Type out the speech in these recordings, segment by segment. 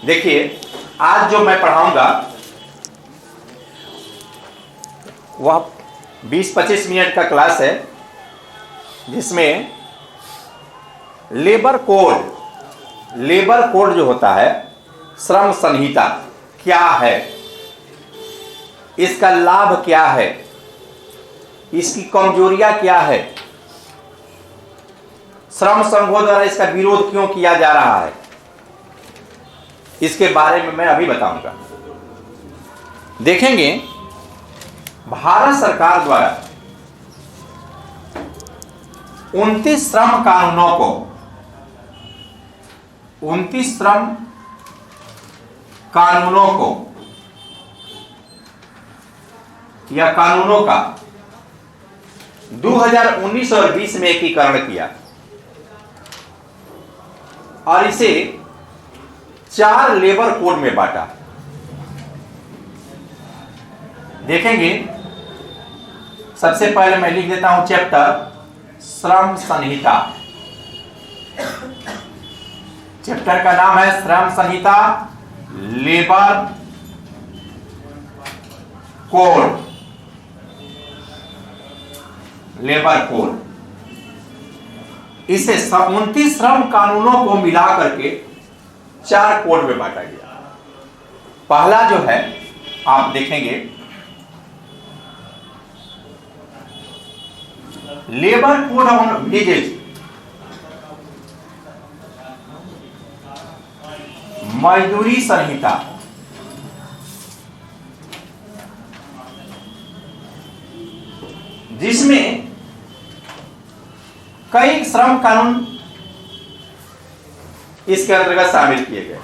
देखिए, आज जो मैं पढ़ाऊंगा वह 20-25 मिनट का क्लास है, जिसमें लेबर कोड जो होता है, श्रम संहिता क्या है, इसका लाभ क्या है, इसकी कमजोरियां क्या है, श्रम संघों द्वारा इसका विरोध क्यों किया जा रहा है, इसके बारे में मैं अभी बताऊंगा। देखेंगे, भारत सरकार द्वारा 29 श्रम कानूनों को या कानूनों का 2019 और 20 में एकीकरण किया और इसे 4 लेबर कोड में बांटा। देखेंगे, सबसे पहले मैं लिख देता हूं चैप्टर श्रम संहिता। चैप्टर का नाम है श्रम संहिता, लेबर कोड। इसे 29 श्रम कानूनों को मिला करके 4 कोड में बांटा गया। पहला जो है, आप देखेंगे, लेबर कोड ऑन वेजेज, मजदूरी संहिता। जिसमें कई श्रम कानून इसके अंतर्गत शामिल किए गए।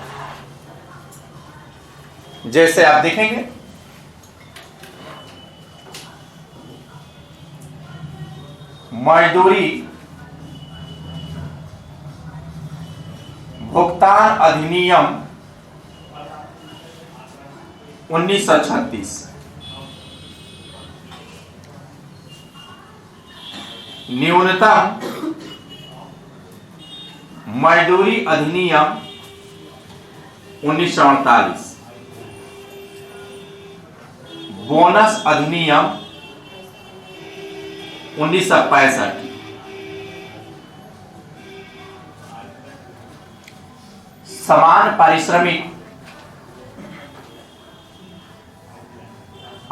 जैसे आप देखेंगे, मजदूरी भुगतान अधिनियम 1936, न्यूनतम मजदूरी अधिनियम 1948, बोनस अधिनियम 1965, समान पारिश्रमिक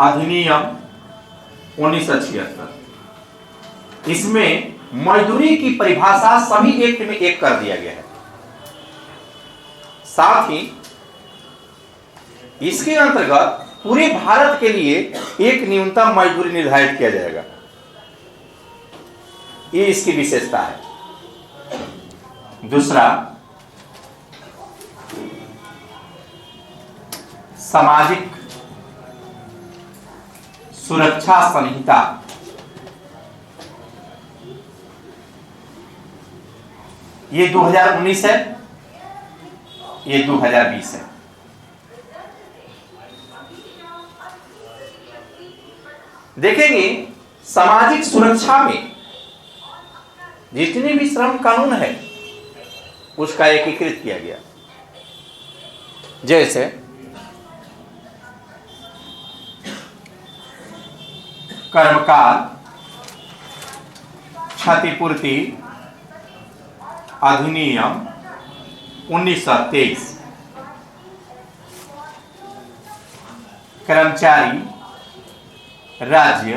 अधिनियम 1976। इसमें मजदूरी की परिभाषा सभी एक्ट में एक कर दिया गया है। साथ ही इसके अंतर्गत पूरे भारत के लिए एक न्यूनतम मजदूरी निर्धारित किया जाएगा। ये इसकी विशेषता है। दूसरा, सामाजिक सुरक्षा संहिता। ये 2019 है, ये 2020 है। देखेंगे, सामाजिक सुरक्षा में जितने भी श्रम कानून है उसका एकीकृत किया गया। जैसे कर्मकाल क्षतिपूर्ति अधिनियम 1923, कर्मचारी राज्य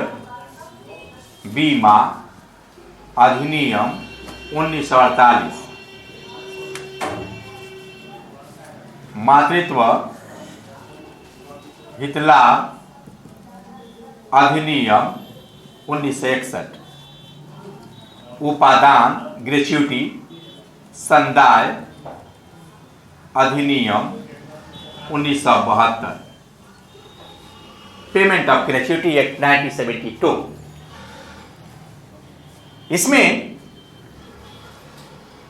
बीमा अधिनियम 1948, मातृत्व हितलाभ अधिनियम 1961, उपादान ग्रेच्युटी संदाय अधिनियम 1972, पेमेंट ऑफ ग्रेच्युटी एक्ट 1972। इसमें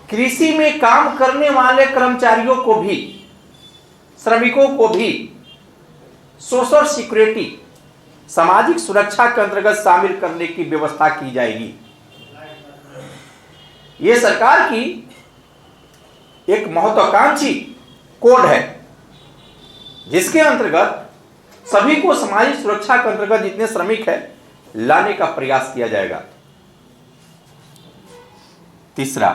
कृषि में काम करने वाले कर्मचारियों को भी, श्रमिकों को भी सोशल सिक्योरिटी, सामाजिक सुरक्षा के अंतर्गत शामिल करने की व्यवस्था की जाएगी। यह सरकार की एक महत्वाकांक्षी कोड है जिसके अंतर्गत सभी को सामाजिक सुरक्षा के अंतर्गत जितने श्रमिक है लाने का प्रयास किया जाएगा। तीसरा,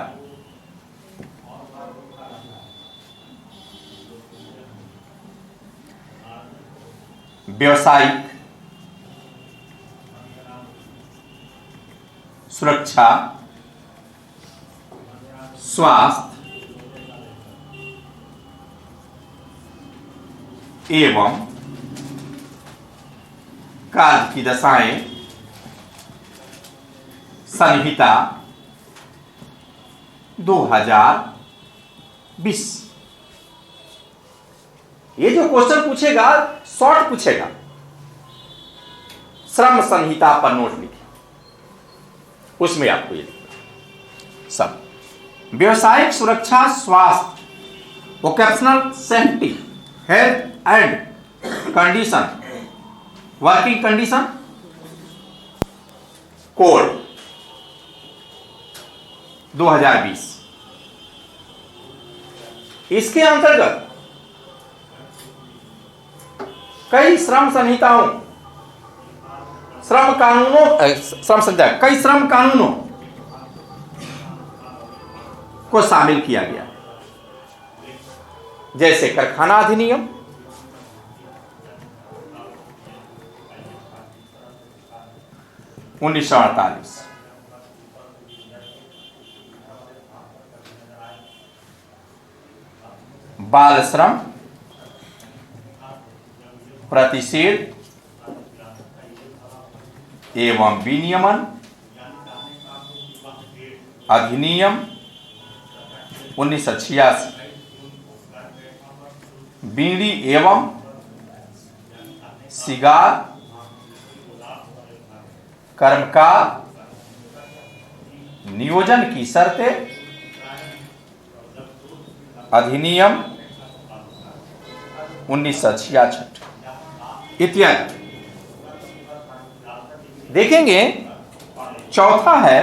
व्यवसायिक सुरक्षा, स्वास्थ्य एवं कार्य की दशाएं संहिता 2020। ये जो क्वेश्चन पूछेगा शॉर्ट पूछेगा, श्रम संहिता पर नोट लिखिए, उसमें आपको ये लिखना सब। व्यवसायिक सुरक्षा, स्वास्थ्य, vocational safety, health and condition, working condition code 2020। इसके अंतर्गत कई श्रम संहिताओं, श्रम कानूनों, श्रम संहिता कई श्रम कानूनों को शामिल किया गया, जैसे कारखाना अधिनियम, उन्नीस सौ 48, बाल श्रम प्रतिषेध एवं विनियमन अधिनियम 1986, बीड़ी एवं सिगार कर्मकार नियोजन की शर्तें अधिनियम 1966 इत्यादि देखेंगे। चौथा है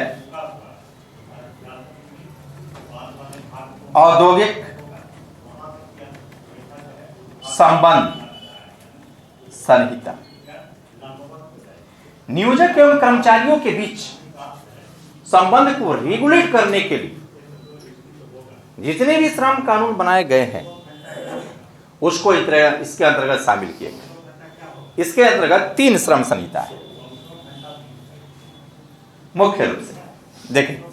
औद्योगिक संबंध संहिता। नियोजक एवं कर्मचारियों के बीच संबंध को रेगुलेट करने के लिए जितने भी श्रम कानून बनाए गए हैं उसको इसके अंतर्गत शामिल किए गए। इसके अंतर्गत 3 श्रम संहिता है मुख्य रूप से। देखें,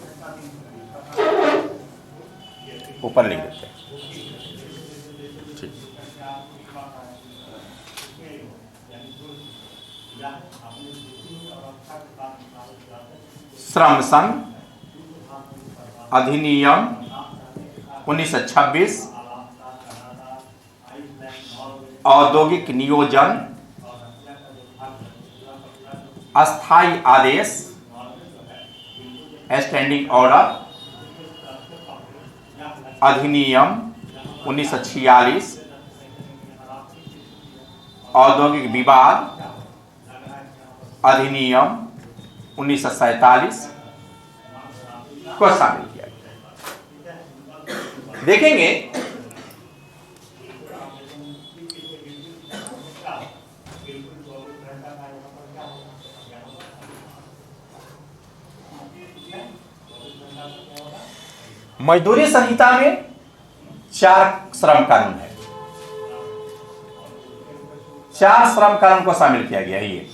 ऊपर लिख देते हैं। श्रम संघ अधिनियम 1926, औद्योगिक नियोजन अस्थायी आदेश स्टैंडिंग ऑर्डर अधिनियम 1946, औद्योगिक विवाद अधिनियम 1947 को शामिल किया गया। देखेंगे मजदूरी संहिता में 4 श्रम कानून है, 4 श्रम कानून को शामिल किया गया है। ये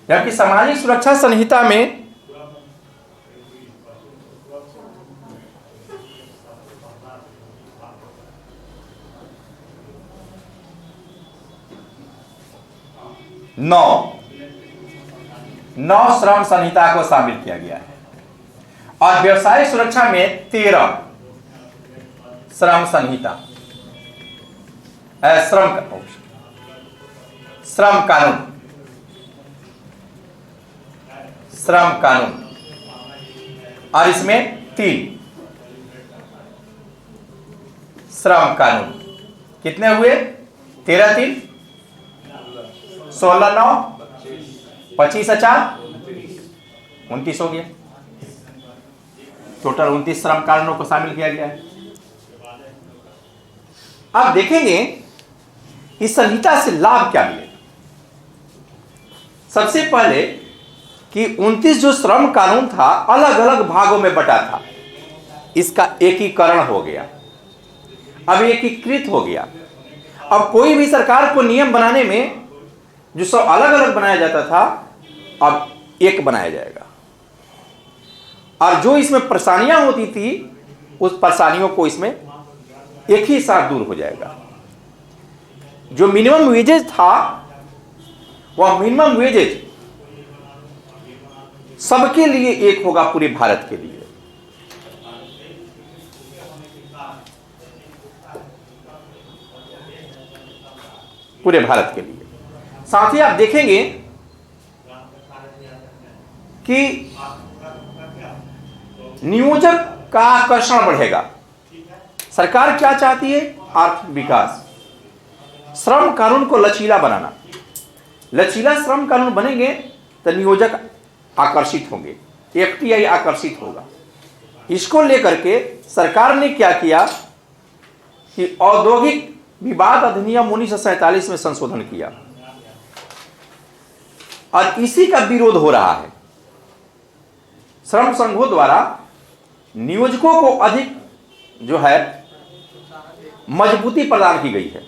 जबकि सामाजिक सुरक्षा संहिता में 9 श्रम संहिता को शामिल किया गया है और व्यवसायिक सुरक्षा में 13 श्रम संहिता श्रम कानून और इसमें 3 श्रम कानून। कितने हुए? 13 3 16 9 25 4 29 हो गया। टोटल 29 श्रम कानूनों को शामिल किया गया है। अब देखेंगे इस संहिता से लाभ क्या मिलेगा? सबसे पहले कि 29 जो श्रम कानून था अलग अलग भागों में बटा था, इसका एकीकरण हो गया, अब एकीकृत हो गया। अब कोई भी सरकार को नियम बनाने में जो सब अलग अलग बनाया जाता था, अब एक बनाया जाएगा। और जो इसमें परेशानियां होती थी, उस परेशानियों को इसमें एक ही साथ दूर हो जाएगा। जो मिनिमम वेजेज था, वह मिनिमम वेजेज सबके लिए एक होगा, पूरे भारत के लिए। पूरे भारत के लिए। साथ ही आप देखेंगे कि नियोजक का आकर्षण बढ़ेगा। सरकार क्या चाहती है? आर्थिक विकास। श्रम कानून को लचीला बनाना। लचीला श्रम कानून बनेंगे तो नियोजक आकर्षित होंगे, एफटीआई आकर्षित होगा। इसको लेकर के सरकार ने क्या किया कि औद्योगिक विवाद अधिनियम 1947 में संशोधन किया, और इसी का विरोध हो रहा है। श्रम संघों द्वारा नियोजकों को अधिक जो है मजबूती प्रदान की गई है।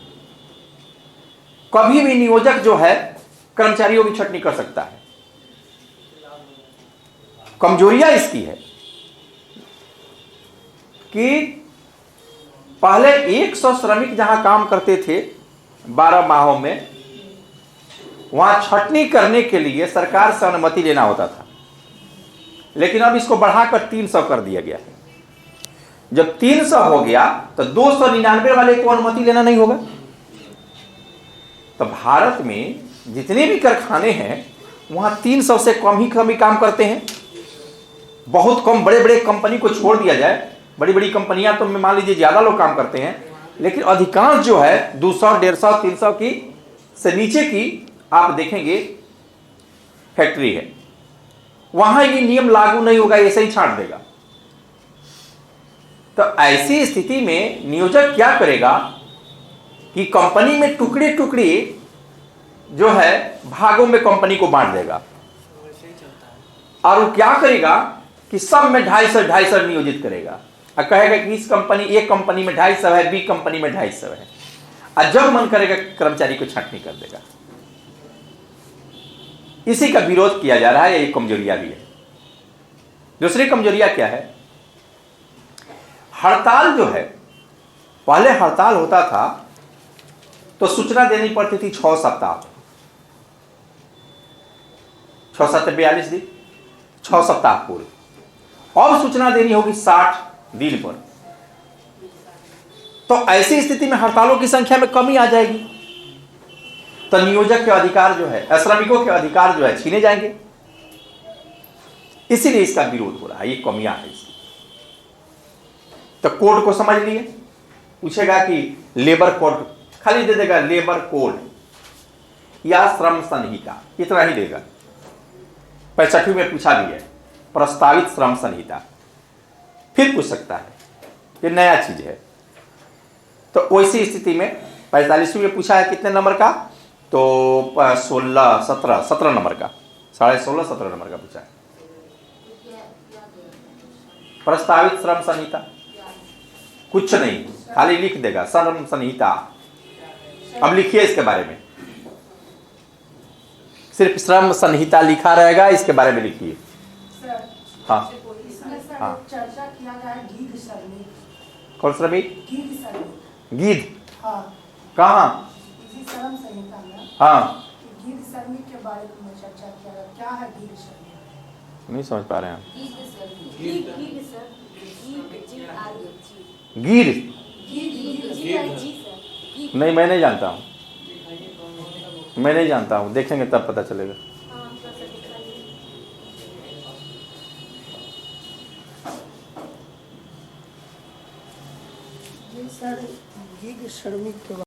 कभी भी नियोजक जो है कर्मचारियों की छटनी कर सकता है। कमजोरियां इसकी है कि पहले 100 श्रमिक जहां काम करते थे 12 माहों में, वहां छटनी करने के लिए सरकार से अनुमति लेना होता था। लेकिन अब इसको बढ़ाकर 300 कर दिया गया है। जब 300 हो गया तो 299 वाले को अनुमति लेना नहीं होगा। तो भारत में जितने भी कारखाने हैं, वहां 300 से कम ही काम करते हैं। बहुत कम, बड़े बड़े कंपनी को छोड़ दिया जाए, बड़ी बड़ी कंपनियां तो मान लीजिए ज्यादा लोग काम करते हैं, लेकिन अधिकांश जो है 200, 150, 300 की से नीचे की आप देखेंगे फैक्ट्री है, वहां ये नियम लागू नहीं होगा, ऐसे ही छांट देगा। तो ऐसी स्थिति में नियोजक क्या करेगा कि कंपनी में टुकड़े टुकड़े जो है भागों में कंपनी को बांट देगा, और वो क्या करेगा कि सब में 250 नियोजित करेगा, और कहेगा कि इस कंपनी, एक कंपनी में 250 है, बी कंपनी में 250 है, और जब मन करेगा कर्मचारी को छांटनी कर देगा। इसी का विरोध किया जा रहा है। ये कमजोरियां भी है। दूसरी कमजोरियां क्या है? हड़ताल जो है, पहले हड़ताल होता था तो सूचना देनी पड़ती थी 6 सप्ताह, 6 7 42 दिन, 6 सप्ताह पूर्व। अब सूचना देनी होगी 60 दिन पर। तो ऐसी स्थिति में हड़तालों की संख्या में कमी आ जाएगी, तो नियोजक के अधिकार जो है, श्रमिकों के अधिकार जो है छीने जाएंगे। इसीलिए इसका विरोध हो रहा है। ये कमियां है इसकी। तो कोड को समझ लिए, पूछेगा कि लेबर कोड, खाली दे देगा लेबर कोड या श्रम संहिता, इतना ही देगा। 65 में पूछा भी है प्रस्तावित श्रम संहिता, फिर पूछ सकता है, ये नया चीज है। तो वैसी स्थिति में 45 में पूछा है कितने नंबर का, तो 17 नंबर का, 16.5 17 नंबर का पूछा है प्रस्तावित श्रम संहिता। कुछ नहीं, खाली लिख देगा श्रम संहिता। अब लिखिए इसके बारे में, सिर्फ श्रम संहिता लिखा रहेगा, इसके बारे में लिखिए। हाँ हाँ, चर्चा किया गया है गीध श्रमिक। कौन श्रमिक? गीध श्रमिक। गीध? हाँ, कहाँ? इसी श्रम संहिता में। हाँ, गीध श्रमिक के बारे में चर्चा किया गया। क्या है गीध श्रमिक? नहीं समझ पा रहे हैं। गीध गीर? नहीं, मैं नहीं जानता हूँ, मैं नहीं जानता हूँ, देखेंगे तब पता चलेगा। सर, गीध श्रमिक के